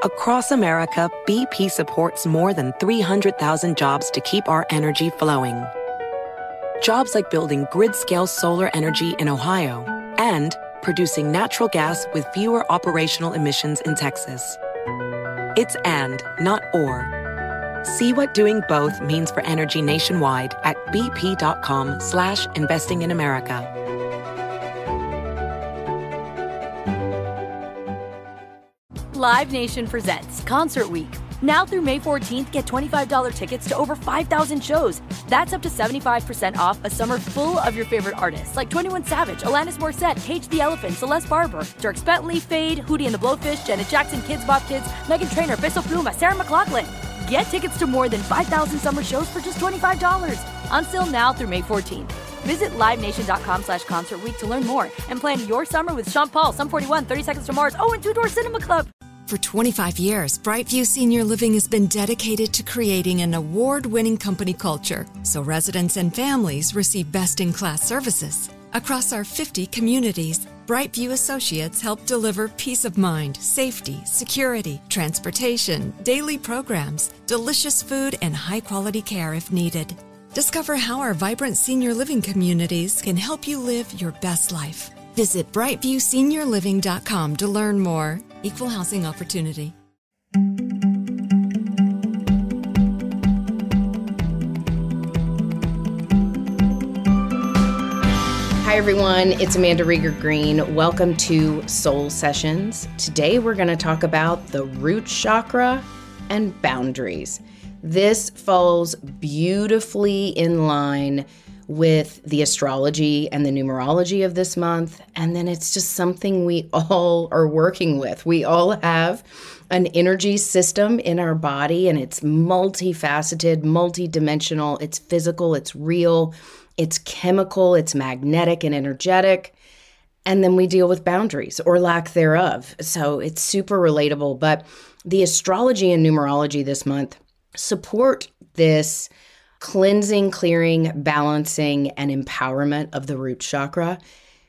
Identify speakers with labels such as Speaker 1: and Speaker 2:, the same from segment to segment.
Speaker 1: Across America, BP supports more than 300,000 jobs to keep our energy flowing. Jobs like building grid-scale solar energy in Ohio and producing natural gas with fewer operational emissions in Texas. It's and, not or. See what doing both means for energy nationwide at bp.com/investing in America.
Speaker 2: Live Nation presents Concert Week. Now through May 14th, get $25 tickets to over 5,000 shows. That's up to 75% off a summer full of your favorite artists like 21 Savage, Alanis Morissette, Cage the Elephant, Celeste Barber, Dierks Bentley, Fade, Hootie and the Blowfish, Janet Jackson, Kids Bop Kids, Meghan Trainor, Peso Pluma, Sarah McLachlan. Get tickets to more than 5,000 summer shows for just $25. Until now through May 14th. Visit LiveNation.com/Concert Week to learn more and plan your summer with Sean Paul, Sum 41, 30 Seconds to Mars, and Two Door Cinema Club.
Speaker 3: For 25 years, Brightview Senior Living has been dedicated to creating an award-winning company culture so residents and families receive best-in-class services. Across our 50 communities, Brightview associates help deliver peace of mind, safety, security, transportation, daily programs, delicious food, and high-quality care if needed. Discover how our vibrant senior living communities can help you live your best life. Visit brightviewseniorliving.com to learn more. Equal housing opportunity.
Speaker 4: Hi everyone, it's Amanda Rieger Green. Welcome to Soul Sessions. Today we're going to talk about the root chakra and boundaries. This falls beautifully in line with the astrology and the numerology of this month. And then it's just something we all are working with. We all have an energy system in our body, and it's multifaceted, multidimensional. It's physical, it's real, it's chemical, it's magnetic and energetic. And then we deal with boundaries or lack thereof. So it's super relatable. But the astrology and numerology this month support this cleansing, clearing, balancing, and empowerment of the root chakra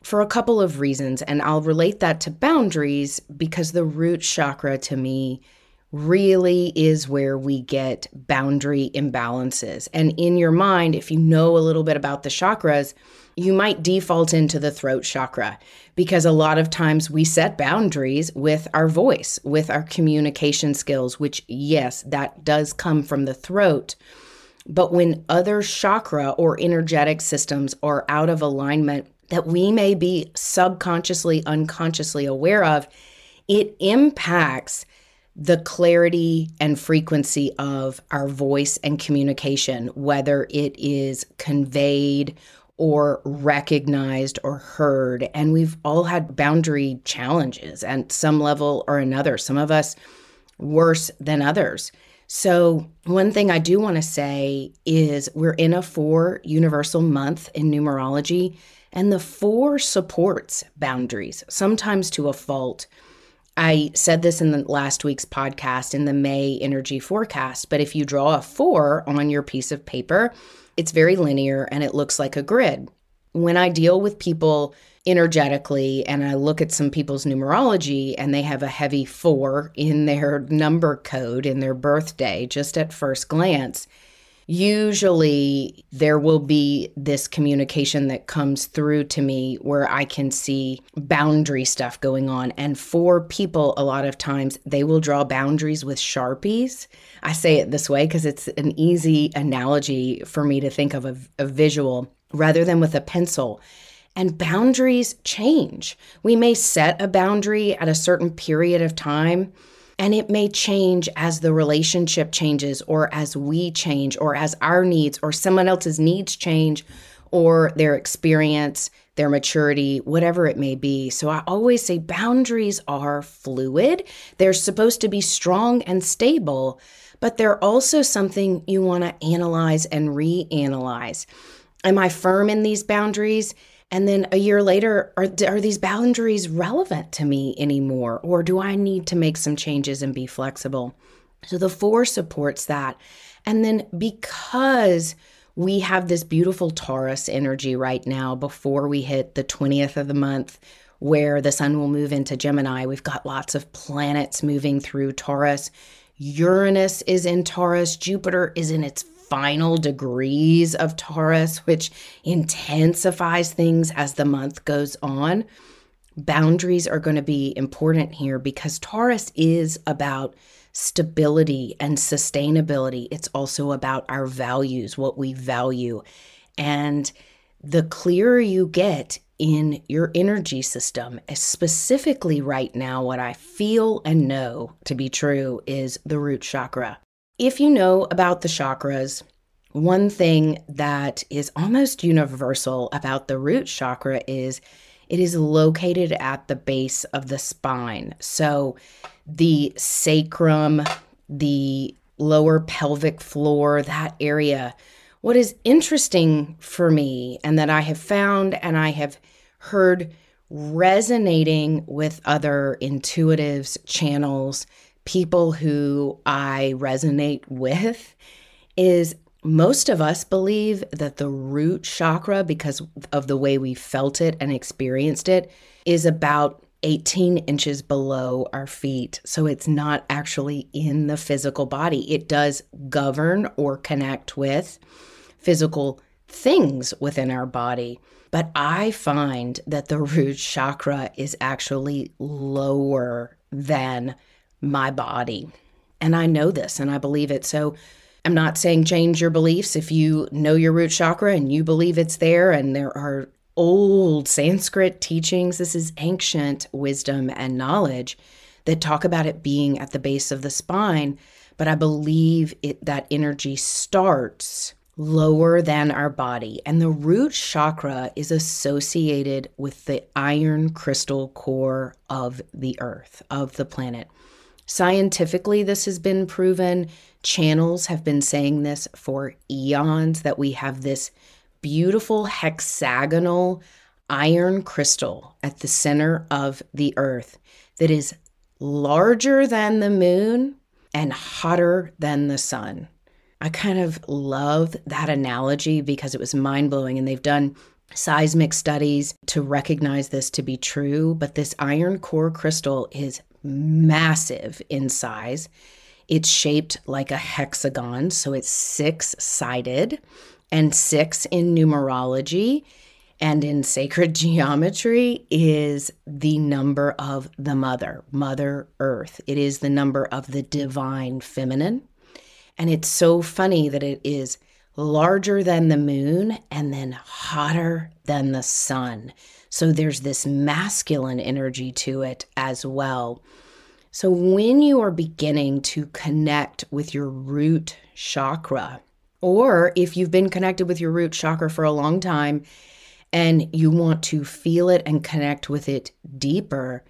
Speaker 4: for a couple of reasons. And I'll relate that to boundaries because the root chakra to me really is where we get boundary imbalances. And in your mind, if you know a little bit about the chakras, you might default into the throat chakra because a lot of times we set boundaries with our voice, with our communication skills, which yes, that does come from the throat. But when other chakra or energetic systems are out of alignment that we may be subconsciously, unconsciously aware of, it impacts the clarity and frequency of our voice and communication, whether it is conveyed or recognized or heard. And we've all had boundary challenges at some level or another, some of us worse than others. So one thing I do want to say is we're in a 4 universal month in numerology, and the 4 supports boundaries, sometimes to a fault. I said this in the last week's podcast in the May energy forecast, but if you draw a 4 on your piece of paper, it's very linear and it looks like a grid. When I deal with people energetically and I look at some people's numerology and they have a heavy 4 in their number code in their birthday, just at first glance, usually there will be this communication that comes through to me where I can see boundary stuff going on. And for people, a lot of times they will draw boundaries with Sharpies. I say it this way because it's an easy analogy for me to think of a visual rather than with a pencil. And boundaries change. We may set a boundary at a certain period of time, and it may change as the relationship changes or as we change or as our needs or someone else's needs change or their experience, their maturity, whatever it may be. So I always say boundaries are fluid. They're supposed to be strong and stable, but they're also something you want to analyze and reanalyze. Am I firm in these boundaries? And then a year later, are these boundaries relevant to me anymore? Or do I need to make some changes and be flexible? So the 4 supports that. And then because we have this beautiful Taurus energy right now before we hit the 20th of the month, where the sun will move into Gemini. We've got lots of planets moving through Taurus. Uranus is in Taurus. Jupiter is in its final degrees of Taurus, which intensifies things as the month goes on. Boundaries are going to be important here because Taurus is about stability and sustainability. It's also about our values, what we value. And the clearer you get in your energy system, specifically right now, what I feel and know to be true is the root chakra. If you know about the chakras, one thing that is almost universal about the root chakra is it is located at the base of the spine. So the sacrum, the lower pelvic floor, that area. What is interesting for me and that I have found and I have heard resonating with other intuitives, channels, people who I resonate with is most of us believe that the root chakra, because of the way we felt it and experienced it, is about 18 inches below our feet. So it's not actually in the physical body. It does govern or connect with physical things within our body. But I find that the root chakra is actually lower than my body. And I know this and I believe it. So I'm not saying change your beliefs if you know your root chakra and you believe it's there. And there are old Sanskrit teachings. This is ancient wisdom and knowledge that talk about it being at the base of the spine. But I believe that energy starts lower than our body. And the root chakra is associated with the iron crystal core of the earth, of the planet. Scientifically, this has been proven. Channels have been saying this for eons, that we have this beautiful hexagonal iron crystal at the center of the earth that is larger than the moon and hotter than the sun. I kind of love that analogy because it was mind-blowing, and they've done seismic studies to recognize this to be true. But this iron core crystal is massive in size. It's shaped like a hexagon, so it's 6-sided, and 6 in numerology and in sacred geometry is the number of the Mother Earth. It is the number of the divine feminine. And it's so funny that it is larger than the moon and then hotter than the sun. So there's this masculine energy to it as well. So when you are beginning to connect with your root chakra, or if you've been connected with your root chakra for a long time and you want to feel it and connect with it deeper,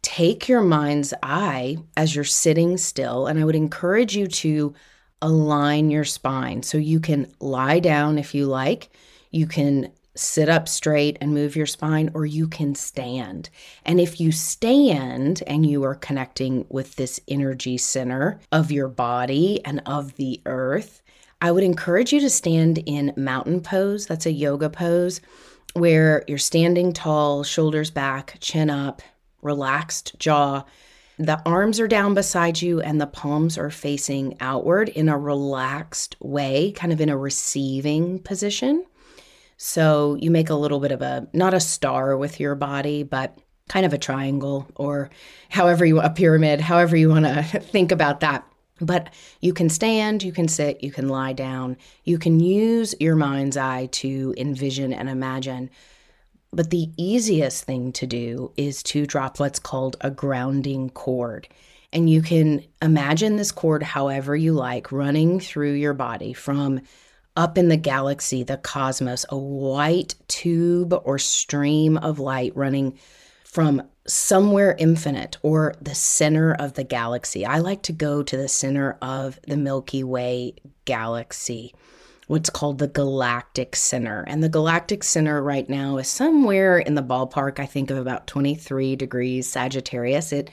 Speaker 4: take your mind's eye as you're sitting still, and I would encourage you to align your spine. So you can lie down if you like. You can sit up straight and move your spine, or you can stand. And if you stand and you are connecting with this energy center of your body and of the earth, I would encourage you to stand in mountain pose. That's a yoga pose where you're standing tall, shoulders back, chin up, relaxed jaw. The arms are down beside you and the palms are facing outward in a relaxed way, kind of in a receiving position. So you make a little bit of not a star with your body, but kind of a triangle, or a pyramid, however you want to think about that. But you can stand, you can sit, you can lie down. You can use your mind's eye to envision and imagine. But the easiest thing to do is to drop what's called a grounding cord. And you can imagine this cord however you like, running through your body from up in the galaxy, the cosmos, a white tube or stream of light running from somewhere infinite or the center of the galaxy. I like to go to the center of the Milky Way galaxy, what's called the galactic center. And the galactic center right now is somewhere in the ballpark, I think, of about 23 degrees Sagittarius. It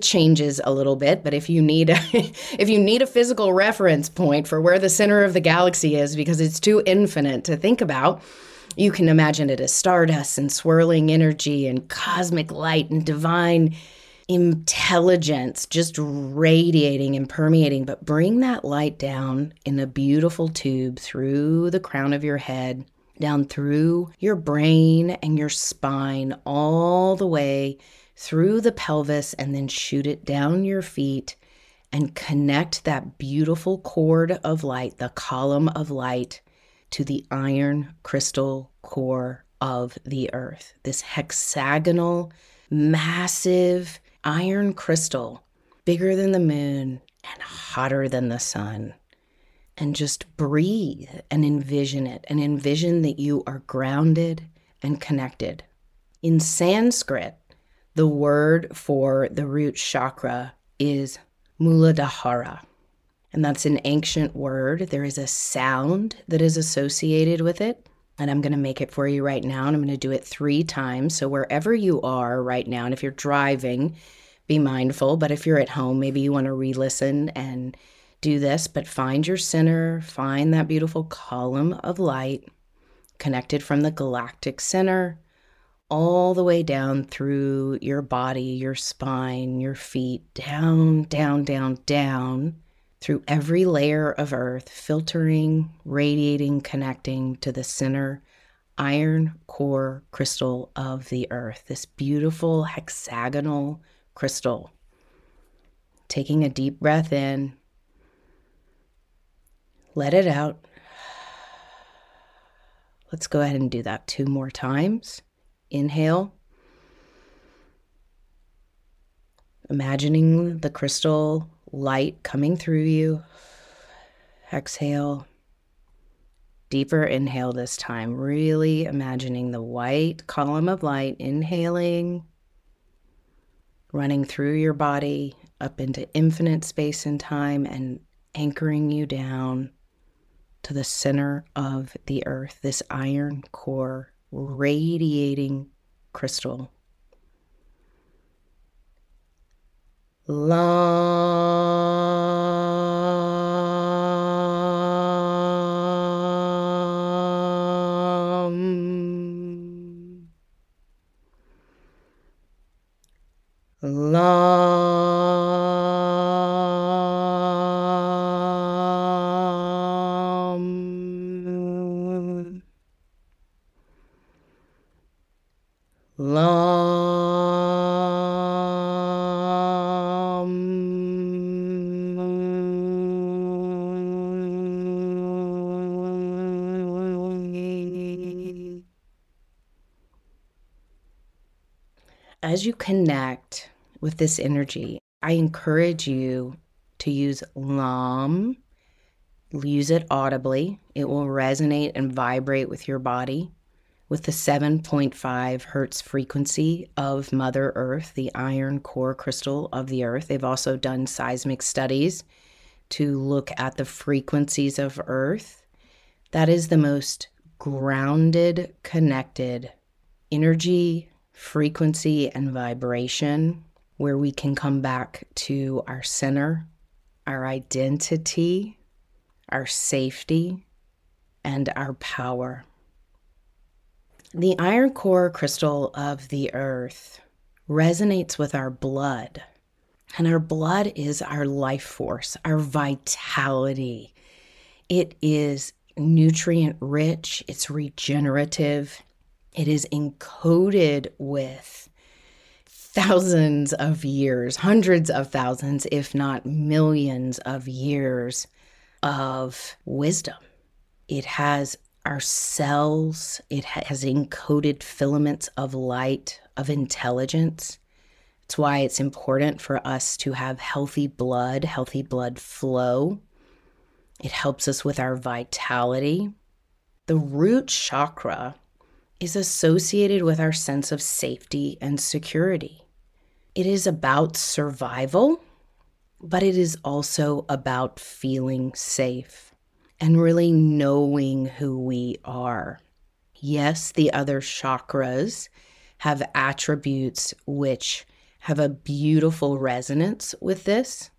Speaker 4: changes a little bit, but if you need a physical reference point for where the center of the galaxy is, because it's too infinite to think about, You can imagine it as stardust and swirling energy and cosmic light and divine intelligence just radiating and permeating. But bring that light down in a beautiful tube through the crown of your head, down through your brain and your spine, all the way through the pelvis, and then shoot it down your feet and connect that beautiful cord of light, the column of light, to the iron crystal core of the earth. This hexagonal, massive iron crystal, bigger than the moon and hotter than the sun. And just breathe and envision it, and envision that you are grounded and connected. In Sanskrit, the word for the root chakra is Muladhara, and that's an ancient word. There is a sound that is associated with it, and I'm going to make it for you right now, and I'm going to do it 3 times. So wherever you are right now, and if you're driving, be mindful, but if you're at home, maybe you want to re-listen and do this, but find your center, find that beautiful column of light connected from the galactic center all the way down through your body, your spine, your feet, down, down, down, down, through every layer of earth, filtering, radiating, connecting to the center iron core crystal of the earth, this beautiful hexagonal crystal. Taking a deep breath in, let it out. Let's go ahead and do that 2 more times. Inhale, imagining the crystal light coming through you. Exhale, deeper inhale this time, really imagining the white column of light, inhaling, running through your body up into infinite space and time and anchoring you down to the center of the earth, this iron core radiating crystal. As you connect with this energy, I encourage you to use LAM. Use it audibly. It will resonate and vibrate with your body with the 7.5 hertz frequency of Mother Earth, the iron core crystal of the earth. They've also done seismic studies to look at the frequencies of Earth. That is the most grounded, connected energy, frequency, and vibration, where we can come back to our center, our identity, our safety, and our power. The iron core crystal of the earth resonates with our blood, and our blood is our life force, our vitality. It is nutrient rich, it's regenerative, it is encoded with thousands of years, hundreds of thousands, if not millions of years of wisdom. It has our cells, it has encoded filaments of light, of intelligence. It's why it's important for us to have healthy blood flow. It helps us with our vitality. The root chakra is associated with our sense of safety and security. It is about survival, but it is also about feeling safe and really knowing who we are. Yes, the other chakras have attributes which have a beautiful resonance with this.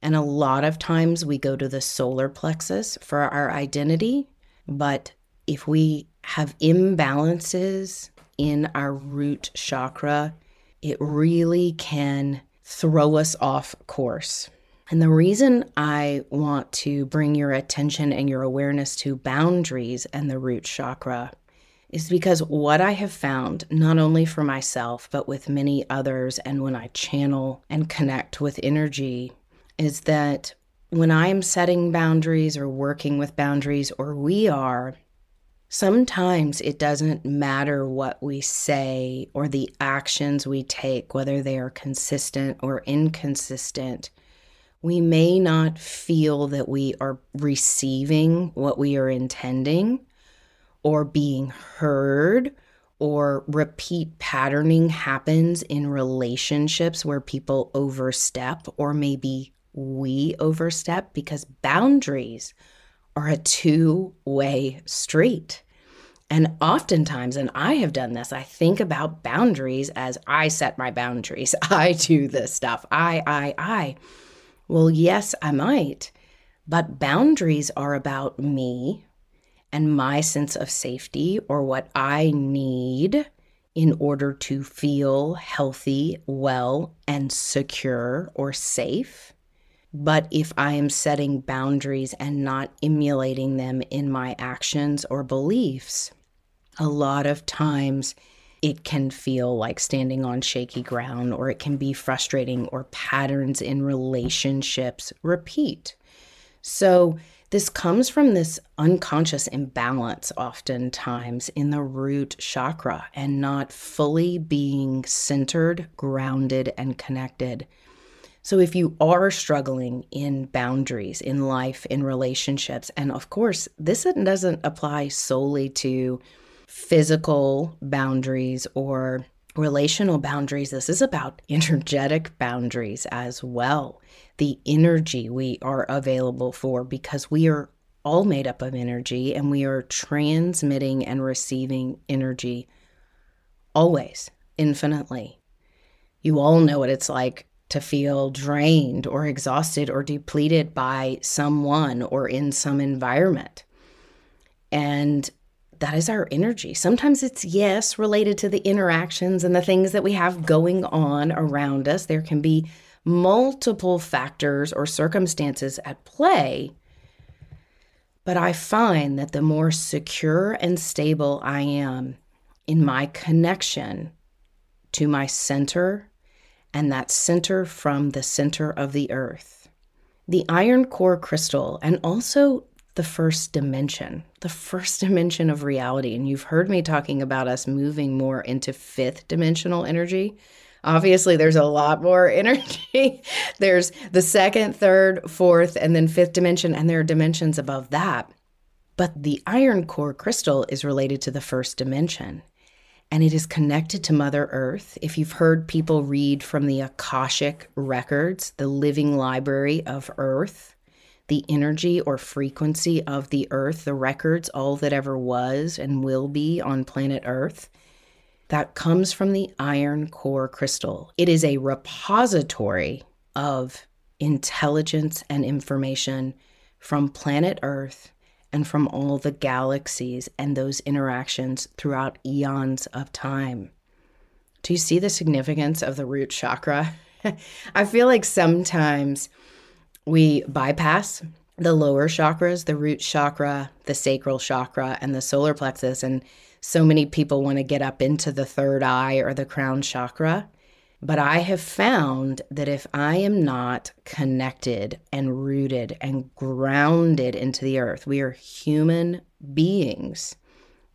Speaker 4: And a lot of times we go to the solar plexus for our identity. But if we have imbalances in our root chakra, it really can throw us off course. And the reason I want to bring your attention and your awareness to boundaries and the root chakra is because what I have found, not only for myself, but with many others, and when I channel and connect with energy, is that when I am setting boundaries or working with boundaries, or we are, sometimes it doesn't matter what we say or the actions we take, whether they are consistent or inconsistent. We may not feel that we are receiving what we are intending, or being heard, or repeat patterning happens in relationships where people overstep, or maybe we overstep, because boundaries are a two-way street. And oftentimes, and I have done this, I think about boundaries as I set my boundaries. I do this stuff. I. Well, yes, I might, but boundaries are about me and my sense of safety, or what I need in order to feel healthy, well, and secure or safe. But if I am setting boundaries and not emulating them in my actions or beliefs, a lot of times it can feel like standing on shaky ground, or it can be frustrating, or patterns in relationships repeat. So this comes from this unconscious imbalance oftentimes in the root chakra, and not fully being centered, grounded, and connected. So if you are struggling in boundaries, in life, in relationships, and of course, this doesn't apply solely to physical boundaries or relational boundaries. This is about energetic boundaries as well. The energy we are available for, because we are all made up of energy, and we are transmitting and receiving energy always, infinitely. You all know what it's like to feel drained or exhausted or depleted by someone or in some environment. And that is our energy. Sometimes it's, yes, related to the interactions and the things that we have going on around us. There can be multiple factors or circumstances at play. But I find that the more secure and stable I am in my connection to my center, and that center from the center of the earth, the iron core crystal, and also the first dimension of reality. And you've heard me talking about us moving more into fifth dimensional energy. Obviously, there's a lot more energy. There's the second, third, fourth, and then fifth dimension, and there are dimensions above that. But the iron core crystal is related to the first dimension, and it is connected to Mother Earth. If you've heard people read from the Akashic records, the living library of Earth, the energy or frequency of the Earth, the records, all that ever was and will be on planet Earth, that comes from the iron core crystal. It is a repository of intelligence and information from planet Earth and from all the galaxies and those interactions throughout eons of time. Do you see the significance of the root chakra? I feel like sometimes we bypass the lower chakras, the root chakra, the sacral chakra, and the solar plexus, and so many people want to get up into the third eye or the crown chakra. But I have found that if I am not connected and rooted and grounded into the earth, we are human beings.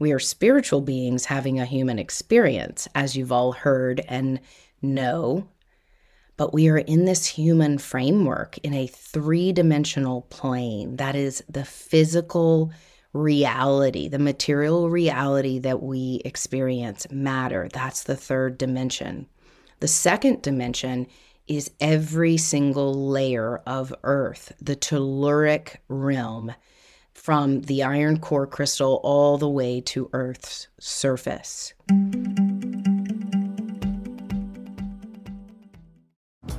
Speaker 4: We are spiritual beings having a human experience, as you've all heard and know. But we are in this human framework in a three-dimensional plane. That is the physical reality, the material reality that we experience, matter. That's the third dimension. The second dimension is every single layer of Earth, the telluric realm, from the iron core crystal all the way to Earth's surface.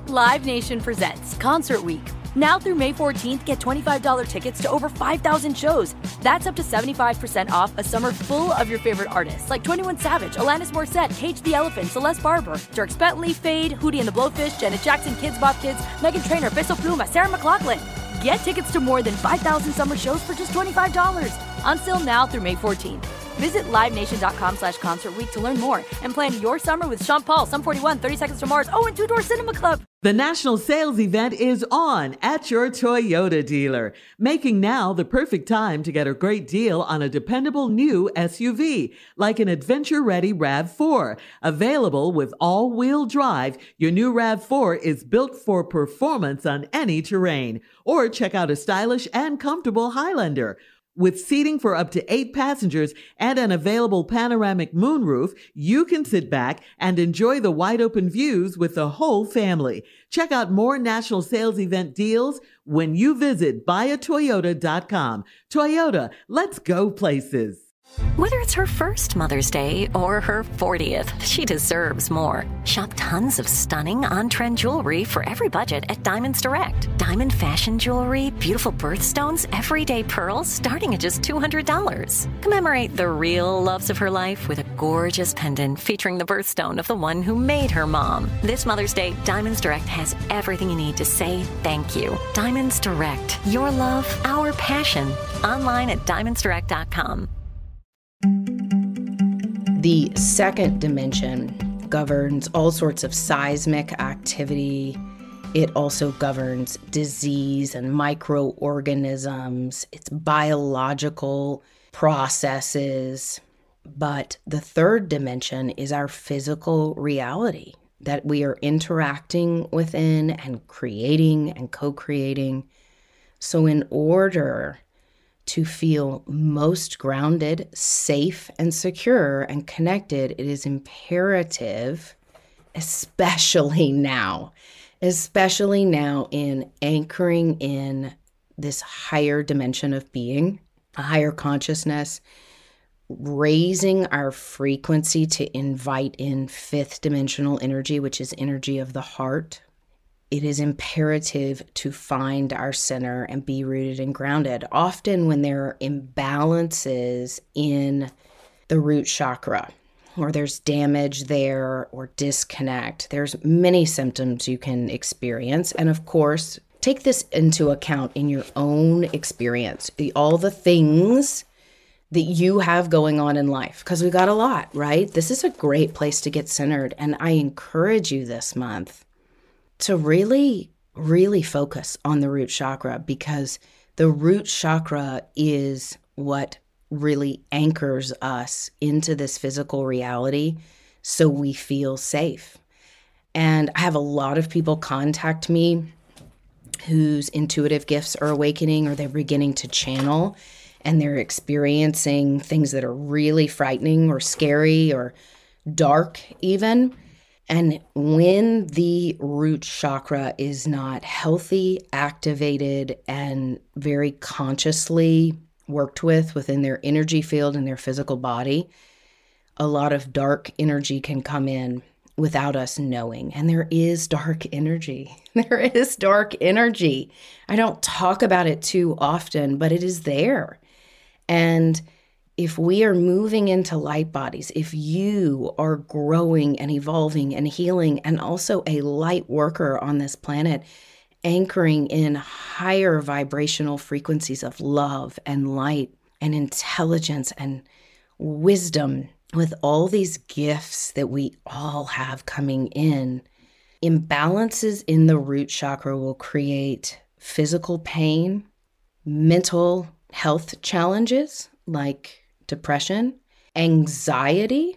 Speaker 2: Live Nation presents Concert Week. Now through May 14th, get $25 tickets to over 5,000 shows. That's up to 75% off a summer full of your favorite artists like 21 Savage, Alanis Morissette, Cage the Elephant, Celeste Barber, Dierks Bentley, Fade, Hootie and the Blowfish, Janet Jackson, Kids Bop Kids, Meghan Trainor, Peso Pluma, Sarah McLachlan. Get tickets to more than 5,000 summer shows for just $25. Until now through May 14th. Visit livenation.com/Concert Week to learn more and plan your summer with Sean Paul, Sum 41, 30 Seconds to Mars, and Two Door Cinema Club.
Speaker 5: The national sales event is on at your Toyota dealer, making now the perfect time to get a great deal on a dependable new SUV, like an adventure-ready RAV4. Available with all-wheel drive, your new RAV4 is built for performance on any terrain. Or check out a stylish and comfortable Highlander. With seating for up to 8 passengers and an available panoramic moonroof, you can sit back and enjoy the wide-open views with the whole family. Check out more national sales event deals when you visit buyatoyota.com. Toyota, let's go places.
Speaker 6: Whether it's her first Mother's Day or her 40th, she deserves more. Shop tons of stunning on-trend jewelry for every budget at Diamonds Direct. Diamond fashion jewelry, beautiful birthstones, everyday pearls starting at just $200. Commemorate the real loves of her life with a gorgeous pendant featuring the birthstone of the one who made her mom. This Mother's Day, Diamonds Direct has everything you need to say thank you. Diamonds Direct. Your love, our passion. Online at diamondsdirect.com.
Speaker 4: The second dimension governs all sorts of seismic activity. It also governs disease and microorganisms. It's biological processes. But the third dimension is our physical reality that we are interacting within and creating and co-creating. So in order to feel most grounded, safe, and secure and connected, it is imperative, especially now in anchoring in this higher dimension of being, a higher consciousness, raising our frequency to invite in fifth dimensional energy, which is energy of the heart. It is imperative to find our center and be rooted and grounded. Often when there are imbalances in the root chakra, or there's damage there or disconnect, there's many symptoms you can experience. And of course, take this into account in your own experience, all the things that you have going on in life, because we got a lot, right? This is a great place to get centered. And I encourage you this month to really, really focus on the root chakra, because the root chakra is what really anchors us into this physical reality so we feel safe. And I have a lot of people contact me whose intuitive gifts are awakening or they're beginning to channel, and they're experiencing things that are really frightening or scary or dark even. And when the root chakra is not healthy, activated, and very consciously worked with within their energy field and their physical body, a lot of dark energy can come in without us knowing. And there is dark energy. There is dark energy. I don't talk about it too often, but it is there. And if we are moving into light bodies, if you are growing and evolving and healing and also a light worker on this planet, anchoring in higher vibrational frequencies of love and light and intelligence and wisdom, with all these gifts that we all have coming in, imbalances in the root chakra will create physical pain, mental health challenges like depression, anxiety,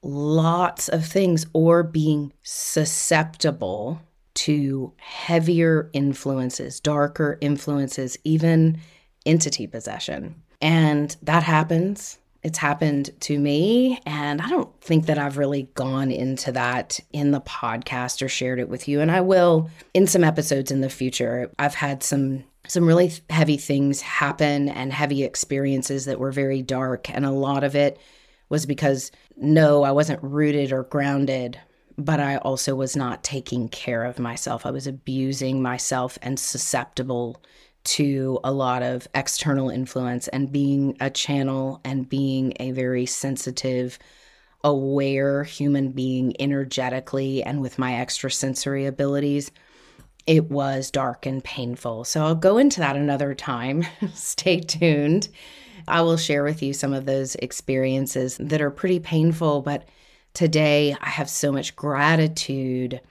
Speaker 4: lots of things, or being susceptible to heavier influences, darker influences, even entity possession. And that happens. It's happened to me, and I don't think that I've really gone into that in the podcast or shared it with you, and I will in some episodes in the future. I've had some really heavy things happen and heavy experiences that were very dark, and a lot of it was because, no, I wasn't rooted or grounded but I also was not taking care of myself. I was abusing myself and susceptible to a lot of external influence, and being a channel and being a very sensitive, aware human being energetically and with my extrasensory abilities, it was dark and painful. So I'll go into that another time. Stay tuned. I will share with you some of those experiences that are pretty painful, but today I have so much gratitude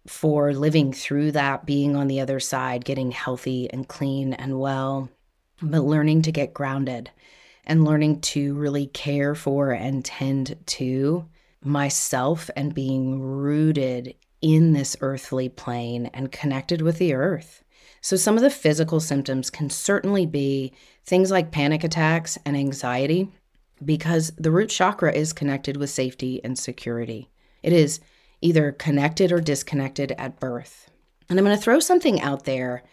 Speaker 4: for living through that, being on the other side, getting healthy and clean and well, but learning to get grounded and learning to really care for and tend to myself and being rooted in this earthly plane and connected with the earth. So some of the physical symptoms can certainly be things like panic attacks and anxiety, because the root chakra is connected with safety and security. It is either connected or disconnected at birth. And I'm going to throw something out there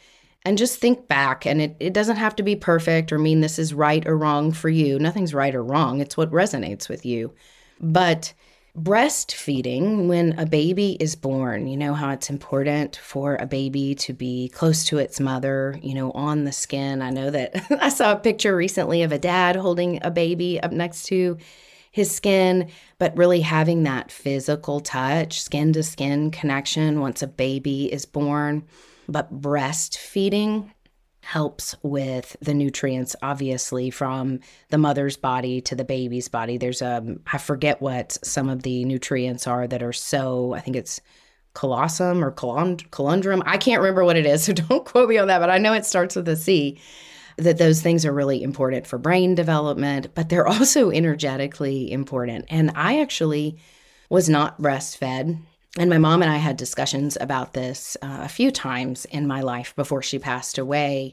Speaker 4: and just think back, and it doesn't have to be perfect or mean this is right or wrong for you. Nothing's right or wrong. It's what resonates with you. But breastfeeding, when a baby is born, you know how it's important for a baby to be close to its mother, on the skin. I know that I saw a picture recently of a dad holding a baby up next to his skin, but really having that physical touch, skin to skin connection once a baby is born. But breastfeeding helps with the nutrients, obviously, from the mother's body to the baby's body. There's I forget what some of the nutrients are that are I think it's colossus or colundrum. I can't remember what it is, so don't quote me on that, but I know it starts with a C, that those things are really important for brain development, but they're also energetically important. And I actually was not breastfed. And my mom and I had discussions about this a few times in my life before she passed away.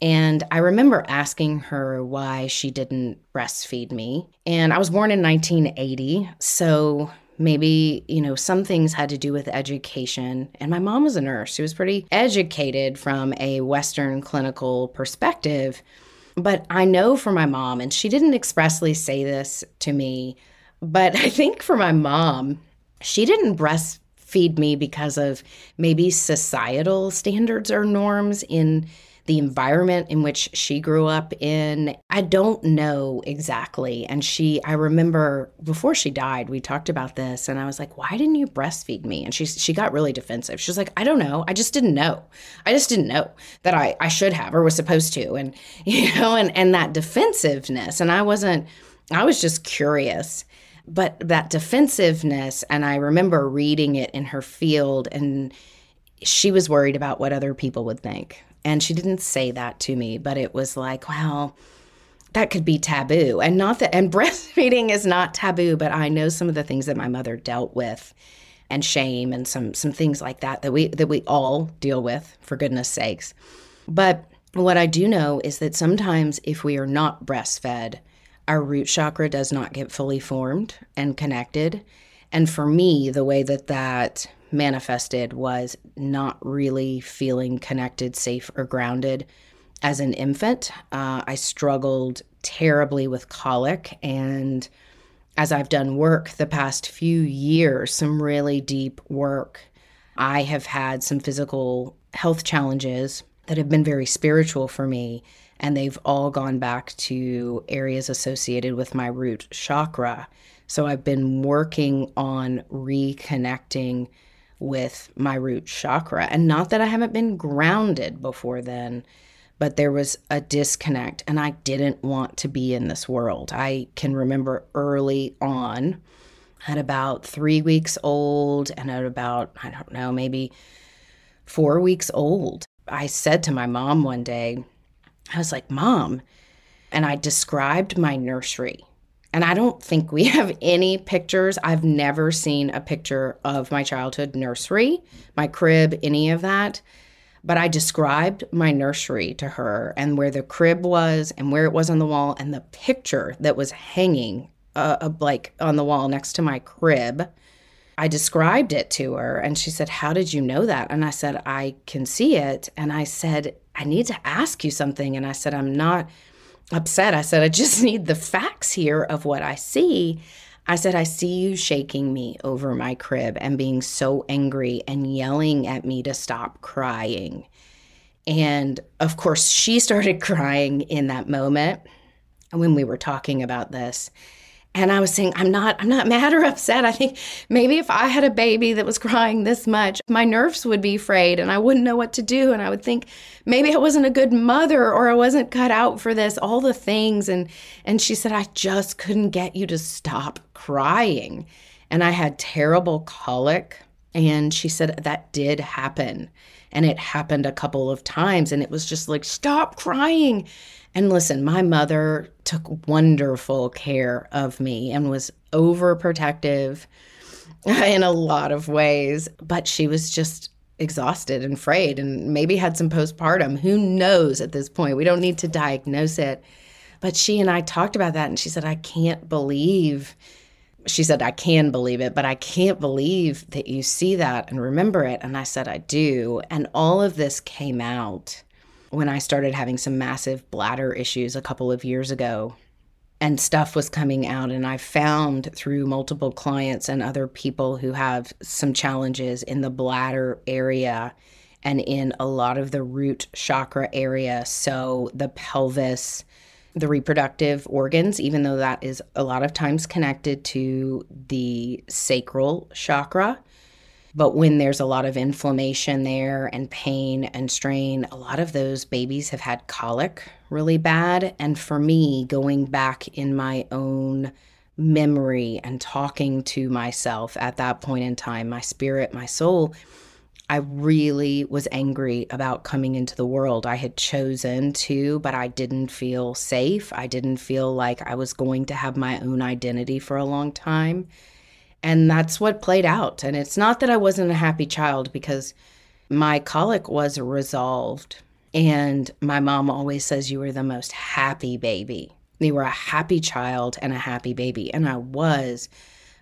Speaker 4: And I remember asking her why she didn't breastfeed me. And I was born in 1980, so maybe, some things had to do with education. And my mom was a nurse. She was pretty educated from a Western clinical perspective. But I know for my mom, and she didn't expressly say this to me, but I think for my mom, she didn't breastfeed me because of maybe societal standards or norms in the environment in which she grew up in. I don't know exactly. And I remember before she died, we talked about this, and I was like, why didn't you breastfeed me? And she got really defensive. She was like, I don't know. I just didn't know. I just didn't know that I should have or was supposed to. And, and that defensiveness. And I was just curious. But that defensiveness, and I remember reading it in her field, and she was worried about what other people would think. And she didn't say that to me, but it was like, well, that could be taboo. And breastfeeding is not taboo, but I know some of the things that my mother dealt with, and shame, and some things like that we all deal with, for goodness sakes. But what I do know is that sometimes if we are not breastfed, our root chakra does not get fully formed and connected. And for me, the way that manifested was not really feeling connected, safe, or grounded as an infant. I struggled terribly with colic. And as I've done work the past few years, some really deep work, I have had some physical health challenges that have been very spiritual for me. And they've all gone back to areas associated with my root chakra. So I've been working on reconnecting with my root chakra. And not that I haven't been grounded before then, but there was a disconnect, and I didn't want to be in this world. I can remember early on, at about 3 weeks old, and at about, I don't know, maybe 4 weeks old, I said to my mom one day, I was like, Mom, and I described my nursery. And I don't think we have any pictures. I've never seen a picture of my childhood nursery, my crib, any of that. But I described my nursery to her, and where the crib was and where it was on the wall, and the picture that was hanging like on the wall next to my crib. I described it to her, and she said, how did you know that? And I said, I can see it. And I said, I need to ask you something. And I said, I'm not upset. I said, I just need the facts here of what I see. I said, I see you shaking me over my crib and being so angry and yelling at me to stop crying. And of course, she started crying in that moment when we were talking about this. And I was saying, I'm not mad or upset. I think maybe if I had a baby that was crying this much, my nerves would be frayed and I wouldn't know what to do. And I would think maybe I wasn't a good mother or I wasn't cut out for this, all the things. And she said, I just couldn't get you to stop crying. And I had terrible colic. And she said that did happen. And it happened a couple of times. And it was just like, stop crying. And listen, my mother took wonderful care of me and was overprotective in a lot of ways, but she was just exhausted and frayed and maybe had some postpartum. Who knows at this point? We don't need to diagnose it. But she and I talked about that, and she said, I can believe it, but I can't believe that you see that and remember it. And I said, I do. And all of this came out when I started having some massive bladder issues a couple of years ago, and stuff was coming out. And I found through multiple clients and other people who have some challenges in the bladder area and in a lot of the root chakra area. So the pelvis, the reproductive organs, even though that is a lot of times connected to the sacral chakra. But when there's a lot of inflammation there and pain and strain, a lot of those babies have had colic really bad. And for me, going back in my own memory and talking to myself at that point in time, my spirit, my soul, I really was angry about coming into the world. I had chosen to, but I didn't feel safe. I didn't feel like I was going to have my own identity for a long time. And that's what played out. And it's not that I wasn't a happy child, because my colic was resolved. And my mom always says, you were the most happy baby. You were a happy child and a happy baby. And I was.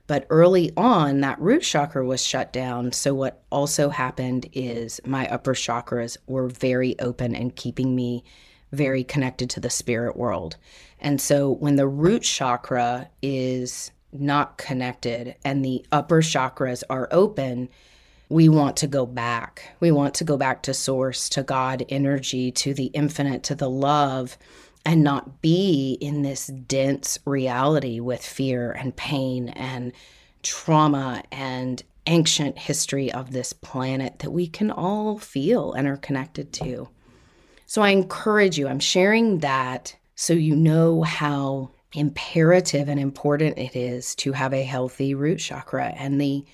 Speaker 4: But early on, that root chakra was shut down. So what also happened is my upper chakras were very open and keeping me very connected to the spirit world. And so when the root chakra is not connected and the upper chakras are open, we want to go back. We want to go back to source, to God energy, to the infinite, to the love, and not be in this dense reality with fear and pain and trauma and ancient history of this planet that we can all feel and are connected to. So I encourage you, I'm sharing that so you know how imperative and important it is to have a healthy root chakra, and the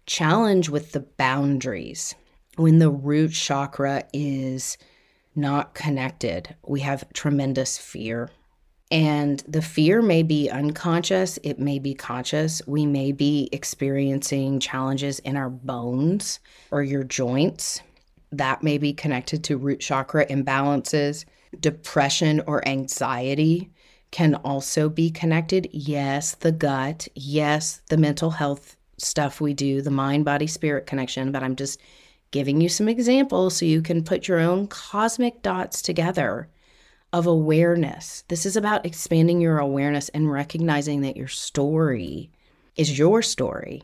Speaker 4: challenge with the boundaries. When the root chakra is not connected, we have tremendous fear. And the fear may be unconscious, it may be conscious. We may be experiencing challenges in our bones or your joints. That may be connected to root chakra imbalances. Depression or anxiety can also be connected. Yes, the gut. Yes, the mental health stuff we do, the mind, body, spirit connection. But I'm just giving you some examples so you can put your own cosmic dots together of awareness. This is about expanding your awareness and recognizing that your story is your story,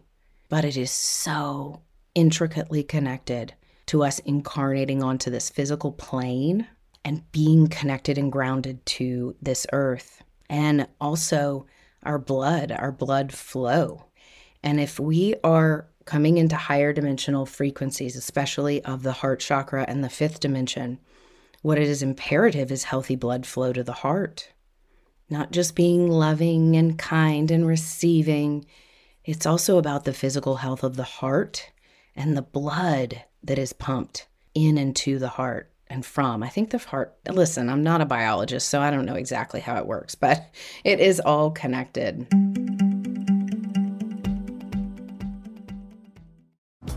Speaker 4: but it is so intricately connected to us incarnating onto this physical plane and being connected and grounded to this earth, and also our blood flow. And if we are coming into higher dimensional frequencies, especially of the heart chakra and the fifth dimension, what it is imperative is healthy blood flow to the heart. Not just being loving and kind and receiving. It's also about the physical health of the heart and the blood that is pumped in and to the heart and from. I think the heart, listen, I'm not a biologist, so I don't know exactly how it works, but it is all connected.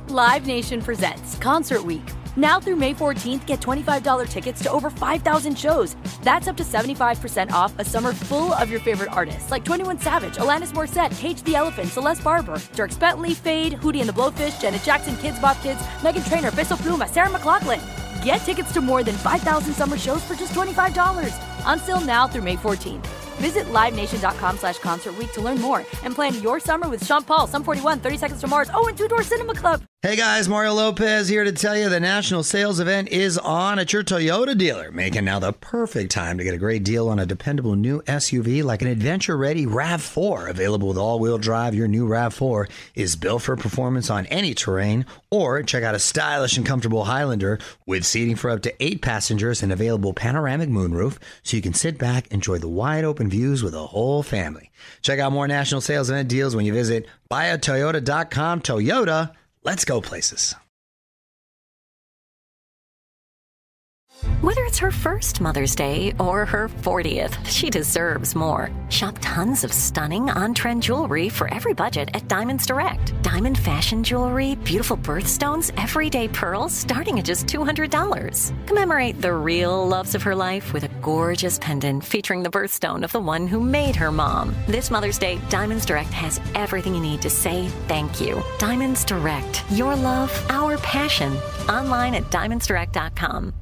Speaker 2: Live Nation presents Concert Week. Now through May 14th, get $25 tickets to over 5,000 shows. That's up to 75% off a summer full of your favorite artists like 21 Savage, Alanis Morissette, Cage the Elephant, Celeste Barber, Dierks Bentley, Fade, Hootie and the Blowfish, Janet Jackson, Kids Bop Kids, Meghan Trainor, Peso Pluma, Sarah McLachlan. Get tickets to more than 5,000 summer shows for just $25. Until now through May 14th. Visit LiveNation.com/Concert Week to learn more and plan your summer with Sean Paul, Sum 41, 30 Seconds to Mars, and Two Door Cinema Club.
Speaker 7: Hey guys, Mario Lopez here to tell you the national sales event is on at your Toyota dealer, making now the perfect time to get a great deal on a dependable new SUV like an adventure-ready RAV4. Available with all-wheel drive, your new RAV4 is built for performance on any terrain. Or check out a stylish and comfortable Highlander with seating for up to 8 passengers and available panoramic moonroof, so you can sit back, enjoy the wide-open views with the whole family. Check out more national sales event deals when you visit buyatoyota.com. Toyota. Let's go places.
Speaker 6: Whether it's her first Mother's Day or her 40th, she deserves more. Shop tons of stunning on-trend jewelry for every budget at Diamonds Direct. Diamond fashion jewelry, beautiful birthstones, everyday pearls starting at just $200. Commemorate the real loves of her life with a gorgeous pendant featuring the birthstone of the one who made her mom. This Mother's Day, Diamonds Direct has everything you need to say thank you. Diamonds Direct. Your love, our passion. Online at diamondsdirect.com.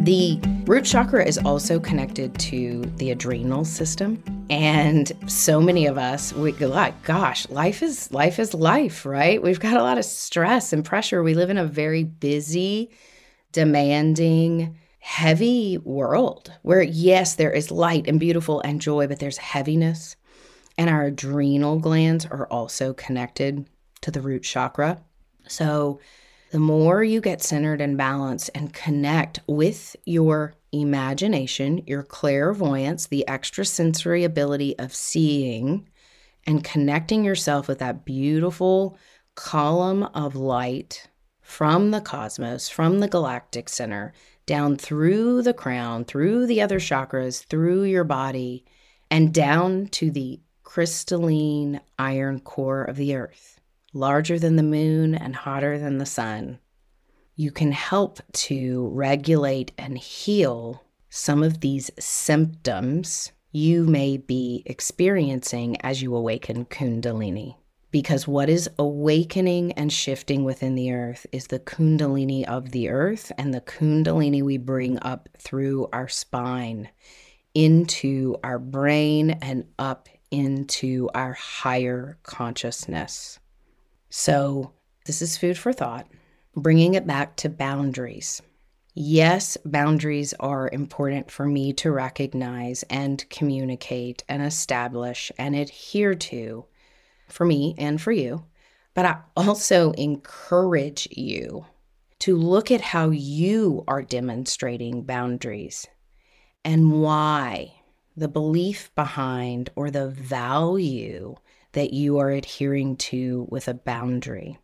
Speaker 4: The root chakra is also connected to the adrenal system. And so many of us, we go like, gosh, life is life, right? We've got a lot of stress and pressure. We live in a very busy, demanding, heavy world where, yes, there is light and beautiful and joy, but there's heaviness. And our adrenal glands are also connected to the root chakra. So the more you get centered and balanced and connect with your imagination, your clairvoyance, the extrasensory ability of seeing and connecting yourself with that beautiful column of light from the cosmos, from the galactic center, down through the crown, through the other chakras, through your body, and down to the crystalline iron core of the earth, larger than the moon and hotter than the sun, you can help to regulate and heal some of these symptoms you may be experiencing as you awaken Kundalini. Because what is awakening and shifting within the earth is the Kundalini of the earth, and the Kundalini we bring up through our spine, into our brain, and up into our higher consciousness. So this is food for thought, bringing it back to boundaries. Yes, boundaries are important for me to recognize and communicate and establish and adhere to, for me and for you. But I also encourage you to look at how you are demonstrating boundaries and why, the belief behind or the value that you are adhering to with a boundary.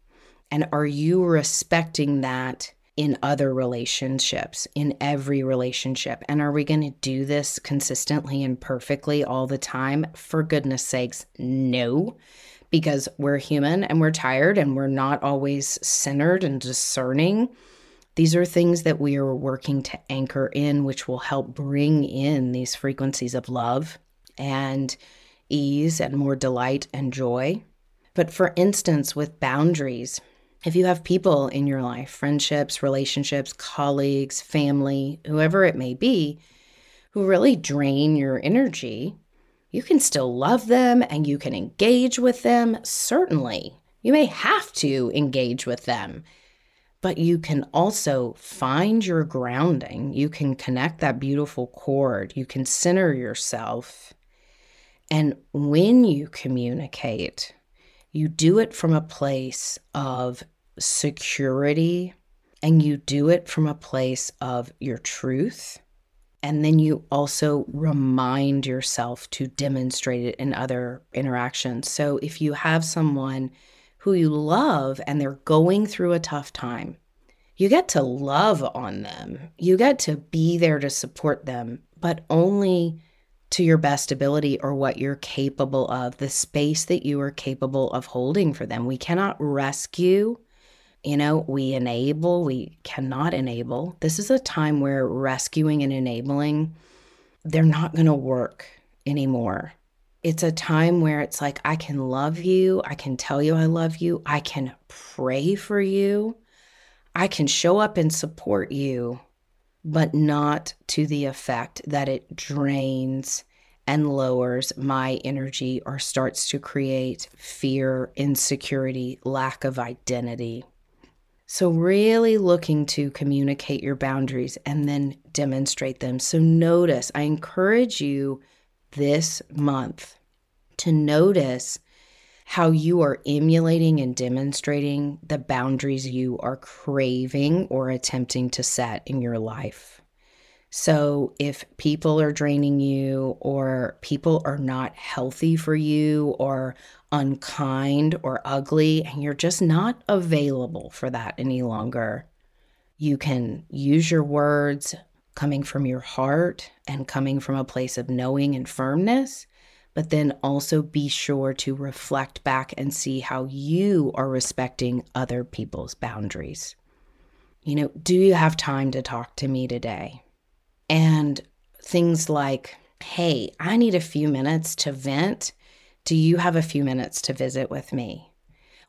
Speaker 4: And are you respecting that in other relationships, in every relationship? And are we going to do this consistently and perfectly all the time? For goodness sakes, no, because we're human and we're tired and we're not always centered and discerning. These are things that we are working to anchor in, which will help bring in these frequencies of love and ease and more delight and joy. But for instance, with boundaries, if you have people in your life, friendships, relationships, colleagues, family, whoever it may be, who really drain your energy, you can still love them and you can engage with them. Certainly, you may have to engage with them, but you can also find your grounding. You can connect that beautiful cord. You can center yourself. And when you communicate, you do it from a place of security, and you do it from a place of your truth. And then you also remind yourself to demonstrate it in other interactions. So if you have someone who you love and they're going through a tough time, you get to love on them. You get to be there to support them, but only to your best ability or what you're capable of, the space that you are capable of holding for them. We cannot rescue, we enable, we cannot enable. This is a time where rescuing and enabling, they're not going to work anymore. It's a time where it's like, I can love you, I can tell you I love you, I can pray for you, I can show up and support you, but not to the effect that it drains and lowers my energy or starts to create fear, insecurity, lack of identity. So really looking to communicate your boundaries and then demonstrate them. So notice, I encourage you this month to notice how you are emulating and demonstrating the boundaries you are craving or attempting to set in your life. So if people are draining you, or people are not healthy for you, or unkind or ugly, and you're just not available for that any longer, you can use your words coming from your heart and coming from a place of knowing and firmness, but then also be sure to reflect back and see how you are respecting other people's boundaries. Do you have time to talk to me today? And things like, hey, I need a few minutes to vent. Do you have a few minutes to visit with me?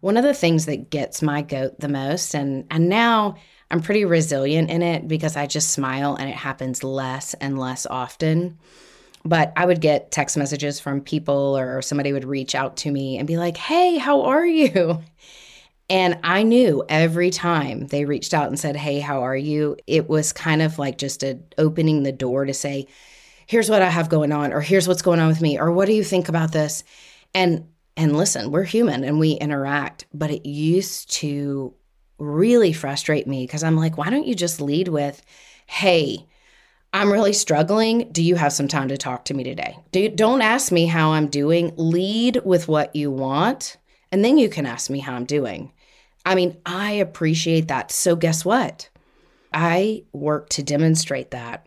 Speaker 4: One of the things that gets my goat the most, and now I'm pretty resilient in it because I just smile and it happens less and less often. But I would get text messages from people, or somebody would reach out to me and be like, hey, how are you? And I knew every time they reached out and said, hey, how are you? It was kind of like just opening the door to say, here's what I have going on, or here's what's going on with me, or what do you think about this? And listen, we're human and we interact, but it used to really frustrate me because I'm like, why don't you just lead with, hey, I'm really struggling. Do you have some time to talk to me today? Don't ask me how I'm doing. Lead with what you want, and then you can ask me how I'm doing. I mean, I appreciate that. So guess what? I work to demonstrate that.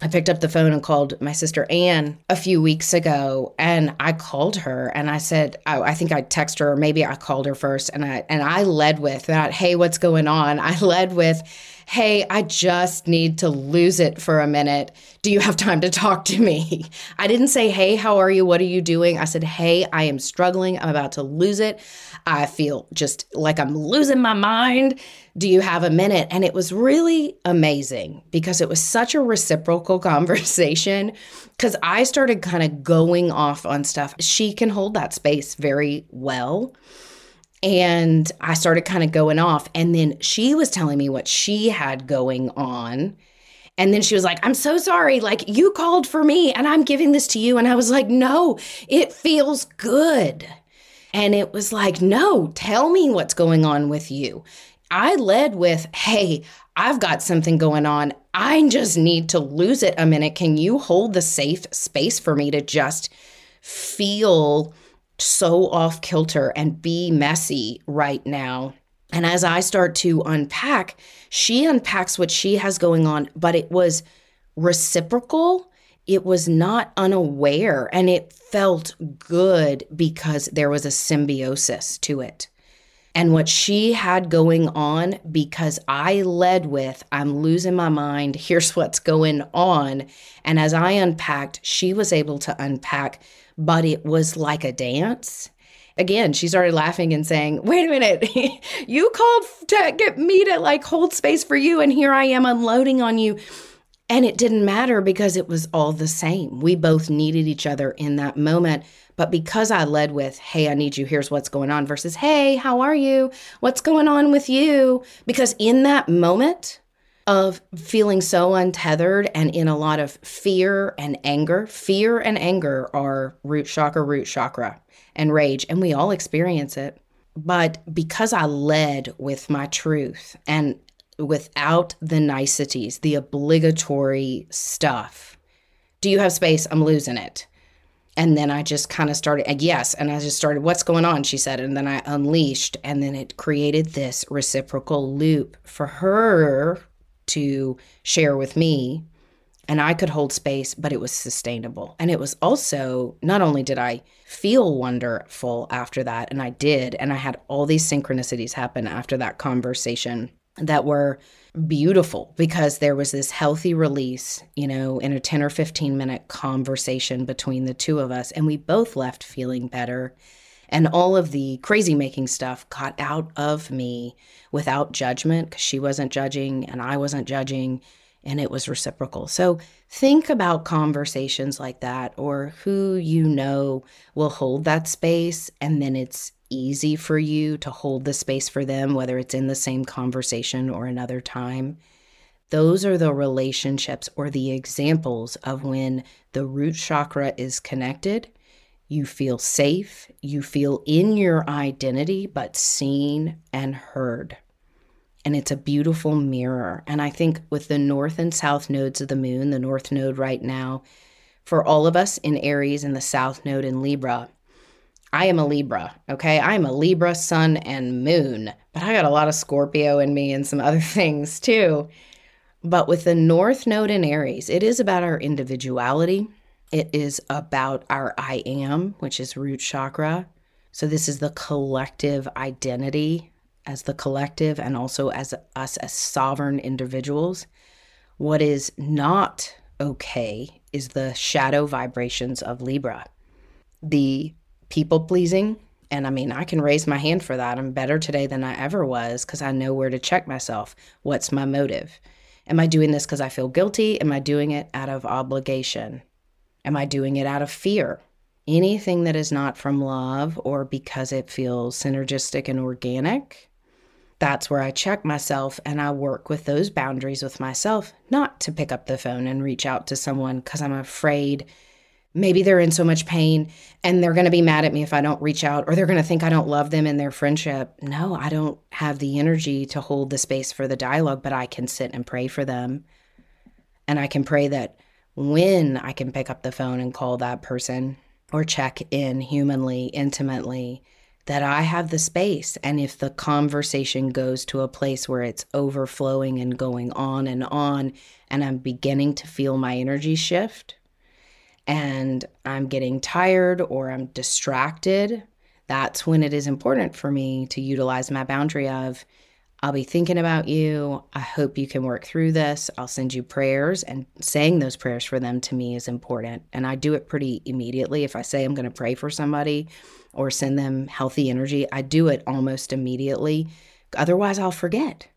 Speaker 4: I picked up the phone and called my sister Anne a few weeks ago, and I called her and I said, I think I texted her, or maybe I called her first, and I led with that, hey, what's going on? I led with, hey, I just need to lose it for a minute. Do you have time to talk to me? I didn't say, hey, how are you? What are you doing? I said, hey, I am struggling. I'm about to lose it. I feel just like I'm losing my mind. Do you have a minute? And it was really amazing because it was such a reciprocal conversation, because I started kind of going off on stuff. She can hold that space very well. And I started kind of going off, and then she was telling me what she had going on. And then she was like, I'm so sorry. Like, you called for me and I'm giving this to you. And I was like, no, it feels good. And it was like, no, tell me what's going on with you. I led with, hey, I've got something going on. I just need to lose it a minute. Can you hold the safe space for me to just feel so off kilter and be messy right now? And as I start to unpack, she unpacks what she has going on, but it was reciprocal. It was not unaware, and it felt good because there was a symbiosis to it. And what she had going on, because I led with, I'm losing my mind, here's what's going on. And as I unpacked, she was able to unpack, but it was like a dance. Again, she started laughing and saying, wait a minute, you called to get me to like hold space for you, and here I am unloading on you. And it didn't matter because it was all the same. We both needed each other in that moment. But because I led with, hey, I need you, here's what's going on, versus, hey, how are you? What's going on with you? Because in that moment of feeling so untethered and in a lot of fear and anger are root chakra, and rage, and we all experience it. But because I led with my truth and without the niceties, the obligatory stuff, do you have space? I'm losing it. And then I just kind of started, yes, and I just started, what's going on, she said, and then I unleashed, and then it created this reciprocal loop for her to share with me, and I could hold space, but it was sustainable. And it was also, not only did I feel wonderful after that, and I did, and I had all these synchronicities happen after that conversation that were beautiful because there was this healthy release, in a 10 or 15 minute conversation between the two of us. And we both left feeling better. And all of the crazy making stuff got out of me without judgment, because she wasn't judging and I wasn't judging. and it was reciprocal. So think about conversations like that, or who you know will hold that space, and then it's easy for you to hold the space for them, whether it's in the same conversation or another time. Those are the relationships or the examples of when the root chakra is connected. You feel safe, you feel in your identity, but seen and heard. And it's a beautiful mirror. And I think with the north and south nodes of the moon, the north node right now, for all of us in Aries and the south node in Libra, I am a Libra, okay? I am a Libra, sun and moon, but I got a lot of Scorpio in me and some other things too. But with the north node in Aries, it is about our individuality. It is about our I am, which is root chakra. So this is the collective identity as the collective, and also as us as sovereign individuals. What is not okay is the shadow vibrations of Libra. The people pleasing, and I mean, I can raise my hand for that. I'm better today than I ever was because I know where to check myself. What's my motive? Am I doing this because I feel guilty? Am I doing it out of obligation? Am I doing it out of fear? Anything that is not from love or because it feels synergistic and organic, that's where I check myself, and I work with those boundaries with myself, not to pick up the phone and reach out to someone because I'm afraid maybe they're in so much pain and they're going to be mad at me if I don't reach out, or they're going to think I don't love them in their friendship. No, I don't have the energy to hold the space for the dialogue, but I can sit and pray for them. And I can pray that when I can pick up the phone and call that person or check in humanly, intimately, that I have the space. And if the conversation goes to a place where it's overflowing and going on, and I'm beginning to feel my energy shift, and I'm getting tired or I'm distracted, that's when it is important for me to utilize my boundary of, I'll be thinking about you. I hope you can work through this. I'll send you prayers, and saying those prayers for them to me is important. And I do it pretty immediately. If I say I'm going to pray for somebody or send them healthy energy, I do it almost immediately. Otherwise, I'll forget,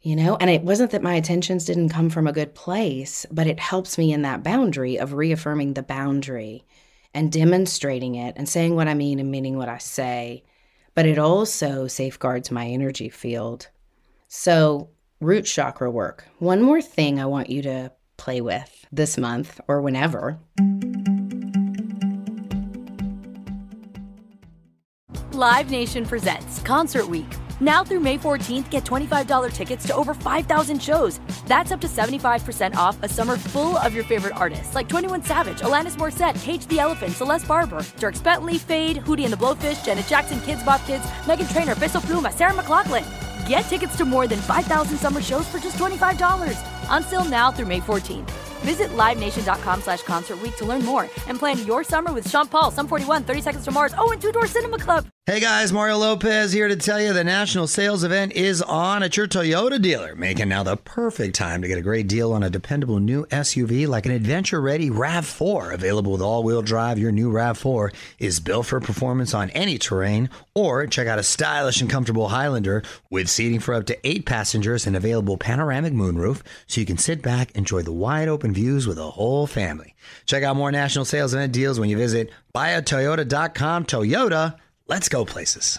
Speaker 4: And it wasn't that my intentions didn't come from a good place, but it helps me in that boundary of reaffirming the boundary and demonstrating it and saying what I mean and meaning what I say. But it also safeguards my energy field. So, root chakra work. One more thing I want you to play with this month or whenever.
Speaker 2: Live Nation presents Concert Week. Now through May 14th, get $25 tickets to over 5,000 shows. That's up to 75% off a summer full of your favorite artists like 21 Savage, Alanis Morissette, Cage the Elephant, Celeste Barber, Dierks Bentley, Fade, Hootie and the Blowfish, Janet Jackson, Kids Bop Kids, Meghan Trainor, Peso Pluma, Sarah McLachlan. Get tickets to more than 5,000 summer shows for just $25. Until now through May 14th. Visit livenation.com/Concert Week to learn more and plan your summer with Sean Paul, Sum 41, 30 Seconds to Mars, and Two Door Cinema Club.
Speaker 7: Hey guys, Mario Lopez here to tell you the national sales event is on at your Toyota dealer, making now the perfect time to get a great deal on a dependable new SUV like an adventure-ready RAV4. Available with all-wheel drive, your new RAV4 is built for performance on any terrain. Or check out a stylish and comfortable Highlander with seating for up to 8 passengers and available panoramic moonroof, so you can sit back, enjoy the wide-open views with the whole family. Check out more national sales event deals when you visit buyatoyota.com. Toyota, let's go places.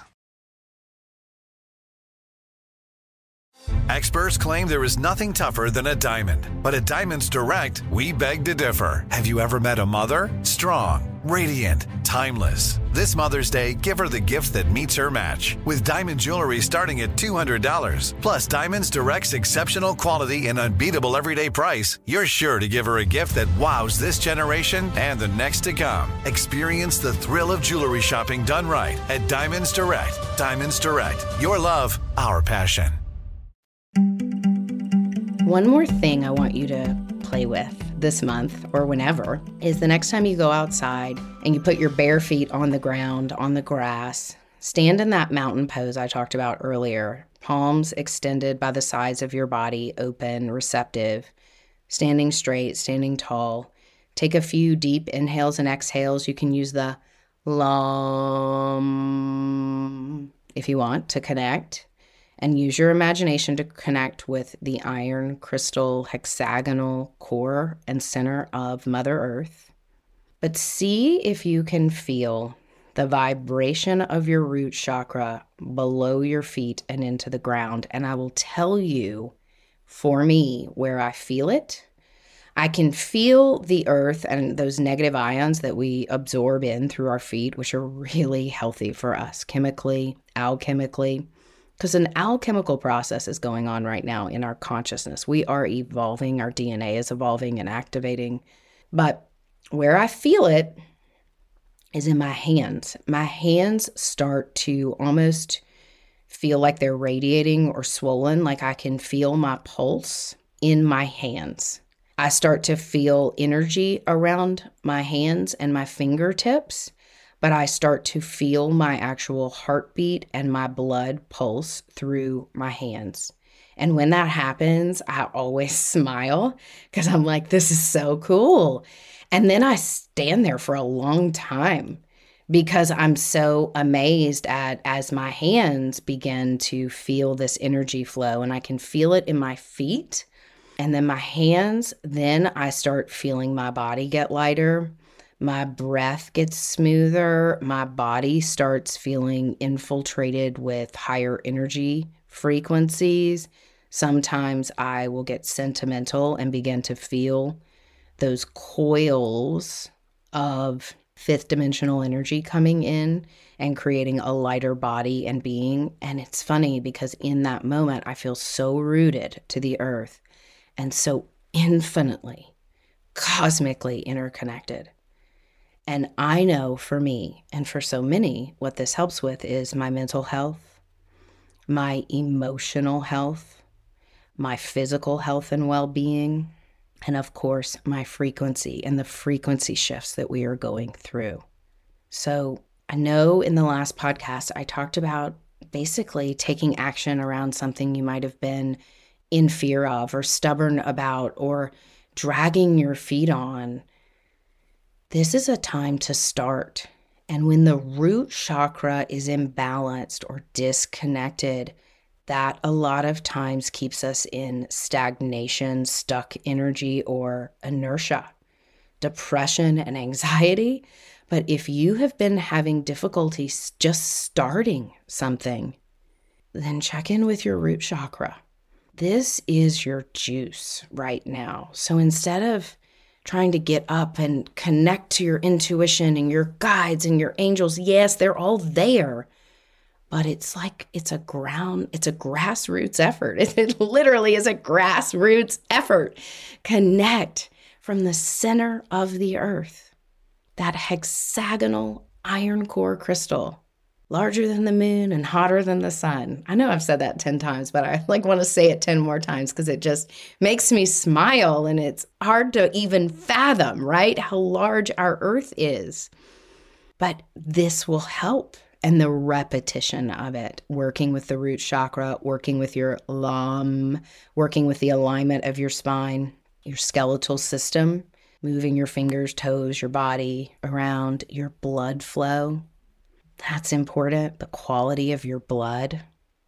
Speaker 8: Experts claim there is nothing tougher than a diamond. But at Diamonds Direct, we beg to differ. Have you ever met a mother? Strong, radiant, timeless. This Mother's Day, give her the gift that meets her match. With diamond jewelry starting at $200. Plus Diamonds Direct's exceptional quality and unbeatable everyday price, you're sure to give her a gift that wows this generation and the next to come. Experience the thrill of jewelry shopping done right at Diamonds Direct. Diamonds Direct. Your love, our passion.
Speaker 4: One more thing I want you to play with this month or whenever is the next time you go outside and you put your bare feet on the ground, on the grass, stand in that mountain pose I talked about earlier, palms extended by the sides of your body, open, receptive, standing straight, standing tall. Take a few deep inhales and exhales. You can use the LUM if you want to connect. and use your imagination to connect with the iron crystal hexagonal core and center of Mother Earth. But see if you can feel the vibration of your root chakra below your feet and into the ground. And I will tell you, for me, where I feel it. I can feel the earth and those negative ions that we absorb in through our feet, which are really healthy for us chemically, alchemically, because an alchemical process is going on right now in our consciousness. We are evolving, our DNA is evolving and activating. But where I feel it is in my hands. My hands start to almost feel like they're radiating or swollen, like I can feel my pulse in my hands. I start to feel energy around my hands and my fingertips, but I start to feel my actual heartbeat and my blood pulse through my hands. And when that happens, I always smile because I'm like, this is so cool. And then I stand there for a long time because I'm so amazed at as my hands begin to feel this energy flow, and I can feel it in my feet. And then my hands, then I start feeling my body get lighter. My breath gets smoother. My body starts feeling infiltrated with higher energy frequencies. Sometimes I will get sentimental and begin to feel those coils of fifth dimensional energy coming in and creating a lighter body and being. And it's funny because in that moment, I feel so rooted to the earth and so infinitely, cosmically interconnected. And I know for me and for so many, what this helps with is my mental health, my emotional health, my physical health and well-being, and of course, my frequency and the frequency shifts that we are going through. So I know in the last podcast, I talked about basically taking action around something you might have been in fear of or stubborn about or dragging your feet on. This is a time to start. And when the root chakra is imbalanced or disconnected, that a lot of times keeps us in stagnation, stuck energy, or inertia, depression, and anxiety. But if you have been having difficulty just starting something, then check in with your root chakra. This is your juice right now. So instead of trying to get up and connect to your intuition and your guides and your angels, yes, they're all there. But it's a grassroots effort. It literally is a grassroots effort. Connect from the center of the earth, that hexagonal iron core crystal, larger than the moon and hotter than the sun. I know I've said that 10 times, but I want to say it 10 more times because it just makes me smile, and it's hard to even fathom, right, how large our earth is. But this will help. And the repetition of it, working with the root chakra, working with your LAM, working with the alignment of your spine, your skeletal system, moving your fingers, toes, your body around, your blood flow. That's important, the quality of your blood,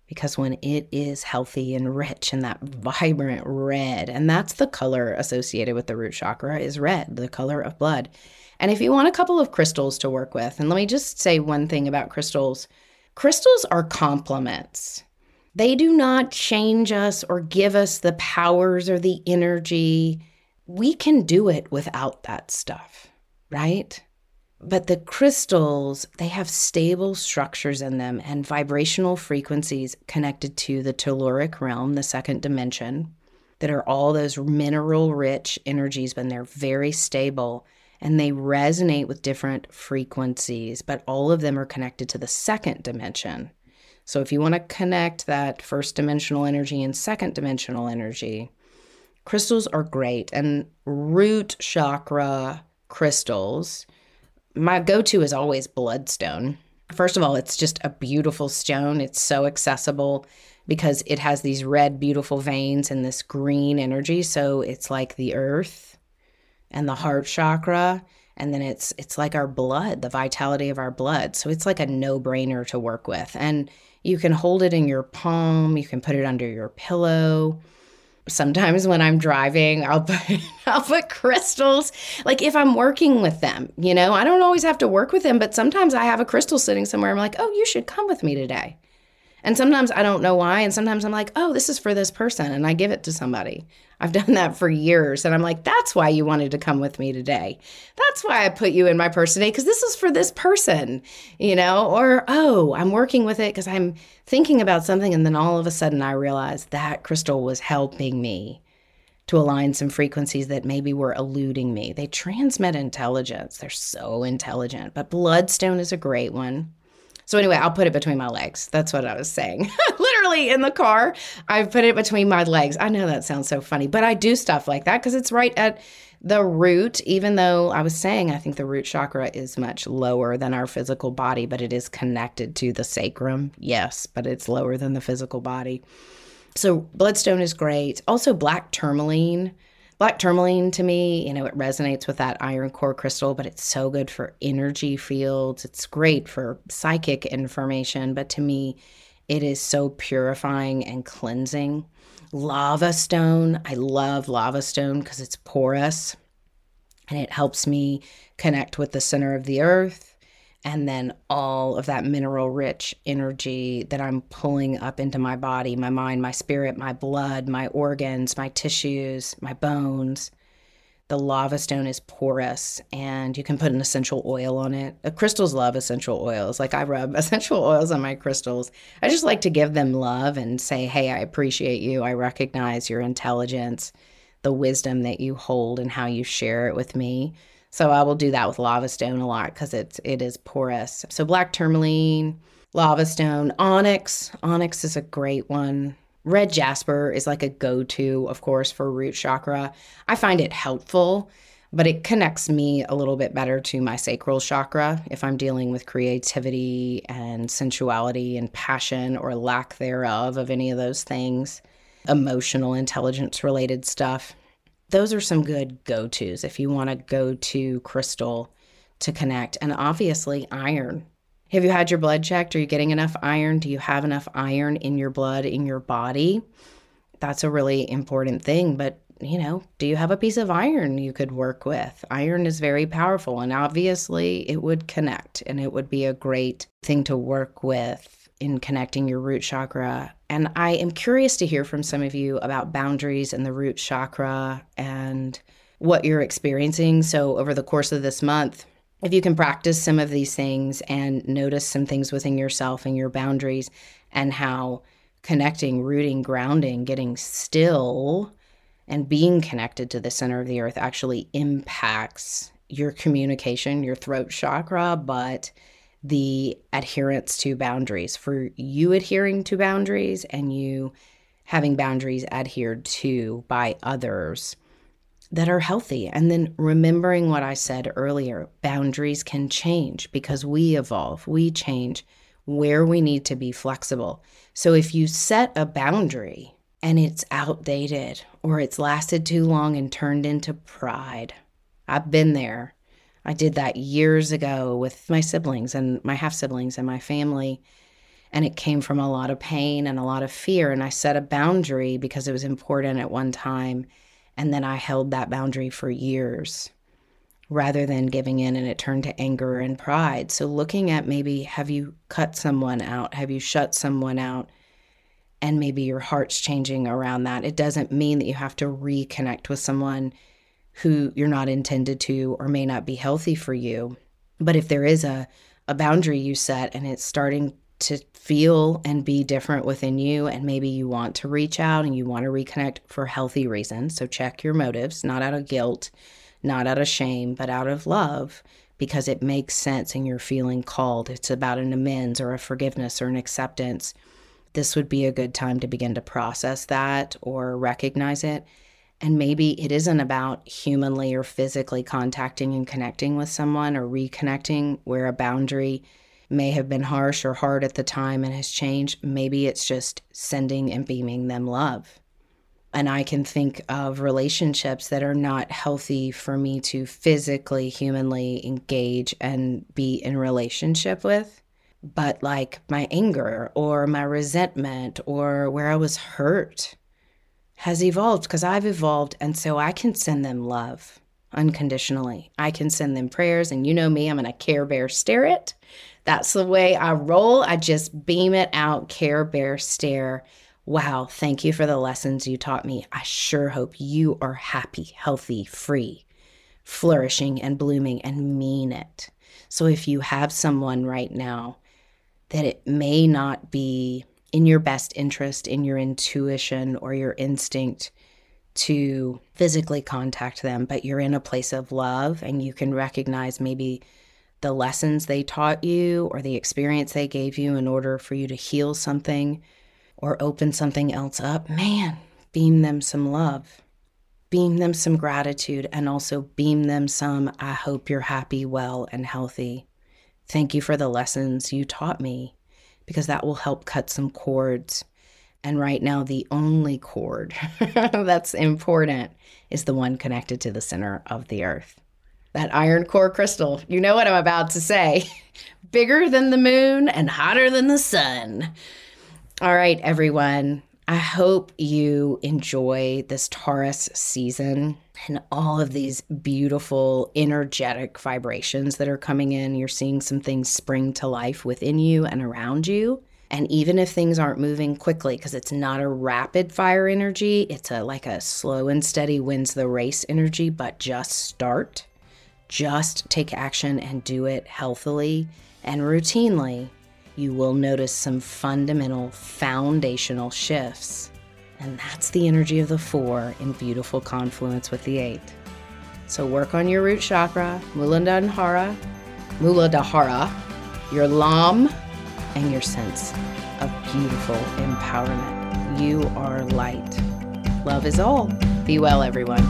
Speaker 4: because when it is healthy and rich and that vibrant red, and that's the color associated with the root chakra is red, the color of blood. And if you want a couple of crystals to work with, and let me just say one thing about crystals. Crystals are complements. They do not change us or give us the powers or the energy. We can do it without that stuff, right? But the crystals, they have stable structures in them and vibrational frequencies connected to the telluric realm, the second dimension, that are all those mineral-rich energies, but they're very stable. And they resonate with different frequencies, but all of them are connected to the second dimension. So if you want to connect that first dimensional energy and second dimensional energy, crystals are great. And root chakra crystals, my go-to is always bloodstone. First of all, it's just a beautiful stone. It's so accessible because it has these red, beautiful veins and this green energy. So it's like the earth and the heart chakra, and then it's like our blood, the vitality of our blood. So it's like a no-brainer to work with. And You can hold it in your palm. You can put it under your pillow. Sometimes when I'm driving, I'll put crystals. Like if I'm working with them, I don't always have to work with them, but sometimes I have a crystal sitting somewhere. I'm like, oh, you should come with me today. And sometimes I don't know why. And sometimes I'm like, oh, this is for this person. And I give it to somebody. I've done that for years. And I'm like, that's why you wanted to come with me today. That's why I put you in my purse today, because this is for this person, or, oh, I'm working with it because I'm thinking about something. And then all of a sudden I realized that crystal was helping me to align some frequencies that maybe were eluding me. They transmit intelligence. They're so intelligent. But bloodstone is a great one. So anyway, I'll put it between my legs. That's what I was saying. Literally in the car, I put it between my legs. I know that sounds so funny, but I do stuff like that because it's right at the root, even though I was saying I think the root chakra is much lower than our physical body, but it is connected to the sacrum. Yes, but it's lower than the physical body. So bloodstone is great. Also black tourmaline. Black tourmaline to me, it resonates with that iron core crystal, but it's so good for energy fields. It's great for psychic information, but to me, it is so purifying and cleansing. Lava stone, I love lava stone because it's porous and it helps me connect with the center of the earth. And then all of that mineral-rich energy that I'm pulling up into my body, my mind, my spirit, my blood, my organs, my tissues, my bones. The lava stone is porous, and you can put an essential oil on it. Crystals love essential oils. Like I rub essential oils on my crystals. I just like to give them love and say, hey, I appreciate you. I recognize your intelligence, the wisdom that you hold, and how you share it with me. So I will do that with lava stone a lot because it is porous. So black tourmaline, lava stone, onyx. Onyx is a great one. Red jasper is like a go-to, of course, for root chakra. I find it helpful, but it connects me a little bit better to my sacral chakra if I'm dealing with creativity and sensuality and passion or lack thereof of any of those things, emotional intelligence related stuff. Those are some good go-tos if you want a go-to crystal to connect. And obviously, iron. Have you had your blood checked? Are you getting enough iron? Do you have enough iron in your blood, in your body? That's a really important thing. But, do you have a piece of iron you could work with? Iron is very powerful, and obviously it would connect, and it would be a great thing to work with in connecting your root chakra. And I am curious to hear from some of you about boundaries and the root chakra and what you're experiencing. So over the course of this month, if you can practice some of these things and notice some things within yourself and your boundaries and how connecting, rooting, grounding, getting still, and being connected to the center of the earth actually impacts your communication, your throat chakra, but the adherence to boundaries, for you adhering to boundaries and you having boundaries adhered to by others that are healthy. And then remembering what I said earlier, boundaries can change because we evolve, we change where we need to be flexible. So if you set a boundary and it's outdated or it's lasted too long and turned into pride, I've been there. I did that years ago with my siblings and my half-siblings and my family, and it came from a lot of pain and a lot of fear, and I set a boundary because it was important at one time, and then I held that boundary for years rather than giving in, and it turned to anger and pride. So looking at maybe, have you cut someone out? Have you shut someone out? And maybe your heart's changing around that. It doesn't mean that you have to reconnect with someone who you're not intended to or may not be healthy for you. But if there is a boundary you set and it's starting to feel and be different within you, and maybe you want to reach out and you want to reconnect for healthy reasons, so check your motives, not out of guilt, not out of shame, but out of love, because it makes sense and you're feeling called. It's about an amends or a forgiveness or an acceptance. This would be a good time to begin to process that or recognize it. And maybe it isn't about humanly or physically contacting and connecting with someone or reconnecting where a boundary may have been harsh or hard at the time and has changed. Maybe it's just sending and beaming them love. And I can think of relationships that are not healthy for me to physically, humanly engage and be in relationship with. but like my anger or my resentment or where I was hurt has evolved because I've evolved. And so I can send them love unconditionally. I can send them prayers. And you know me, I'm going to Care Bear stare it. That's the way I roll. I just beam it out, Care Bear stare. Wow, thank you for the lessons you taught me. I sure hope you are happy, healthy, free, flourishing, and blooming, and mean it. So if you have someone right now that it may not be in your best interest, in your intuition or your instinct to physically contact them, but you're in a place of love and you can recognize maybe the lessons they taught you or the experience they gave you in order for you to heal something or open something else up, man, beam them some love, beam them some gratitude, and also beam them some, I hope you're happy, well, and healthy. Thank you for the lessons you taught me, because that will help cut some cords. And right now, the only cord that's important is the one connected to the center of the earth. That iron core crystal, you know what I'm about to say. Bigger than the moon and hotter than the sun. All right, everyone. I hope you enjoy this Taurus season and all of these beautiful energetic vibrations that are coming in. You're seeing some things spring to life within you and around you. And even if things aren't moving quickly, because it's not a rapid fire energy, it's like a slow and steady wins the race energy, but just start. Just take action and do it healthily and routinely. You will notice some fundamental foundational shifts. And that's the energy of the 4 in beautiful confluence with the 8. So work on your root chakra, Muladhara, your Lam, and your sense of beautiful empowerment. You are light. Love is all. Be well, everyone.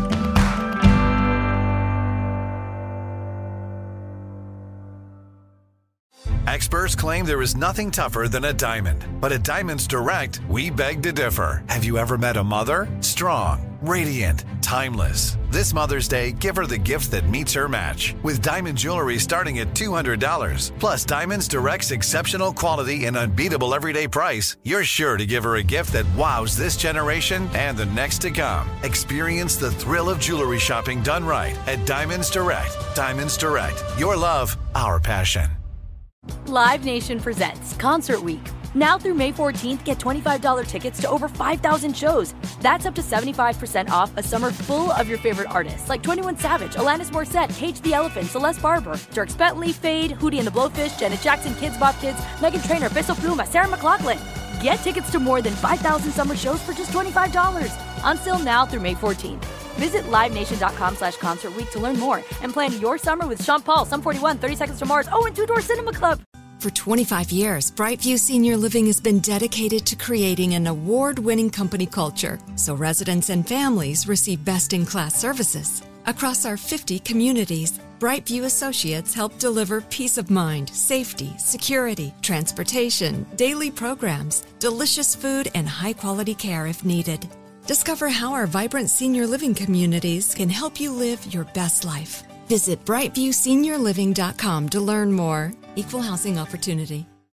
Speaker 8: Experts claim there is nothing tougher than a diamond. But at Diamonds Direct, we beg to differ. Have you ever met a mother? Strong, radiant, timeless. This Mother's Day, give her the gift that meets her match. With diamond jewelry starting at $200. Plus Diamonds Direct's exceptional quality and unbeatable everyday price, you're sure to give her a gift that wows this generation and the next to come. Experience the thrill of jewelry shopping done right at Diamonds Direct. Diamonds Direct. Your love, our passion.
Speaker 2: Live Nation presents Concert Week. Now through May 14th, get $25 tickets to over 5,000 shows. That's up to 75% off a summer full of your favorite artists like 21 Savage, Alanis Morissette, Cage the Elephant, Celeste Barber, Dierks Bentley, Fade, Hootie and the Blowfish, Janet Jackson, Kidz Bop Kids, Meghan Trainor, Bissell Pluma, Sarah McLachlan. Get tickets to more than 5,000 summer shows for just $25. Until now through May 14th. Visit livenation.com/Concert Week to learn more and plan your summer with Sean Paul, Sum 41, 30 Seconds to Mars, and Two Door Cinema Club.
Speaker 3: For 25 years, Brightview Senior Living has been dedicated to creating an award-winning company culture, so residents and families receive best-in-class services. Across our 50 communities, Brightview associates help deliver peace of mind, safety, security, transportation, daily programs, delicious food, and high-quality care if needed. Discover how our vibrant senior living communities can help you live your best life. Visit brightviewseniorliving.com to learn more. Equal housing opportunity.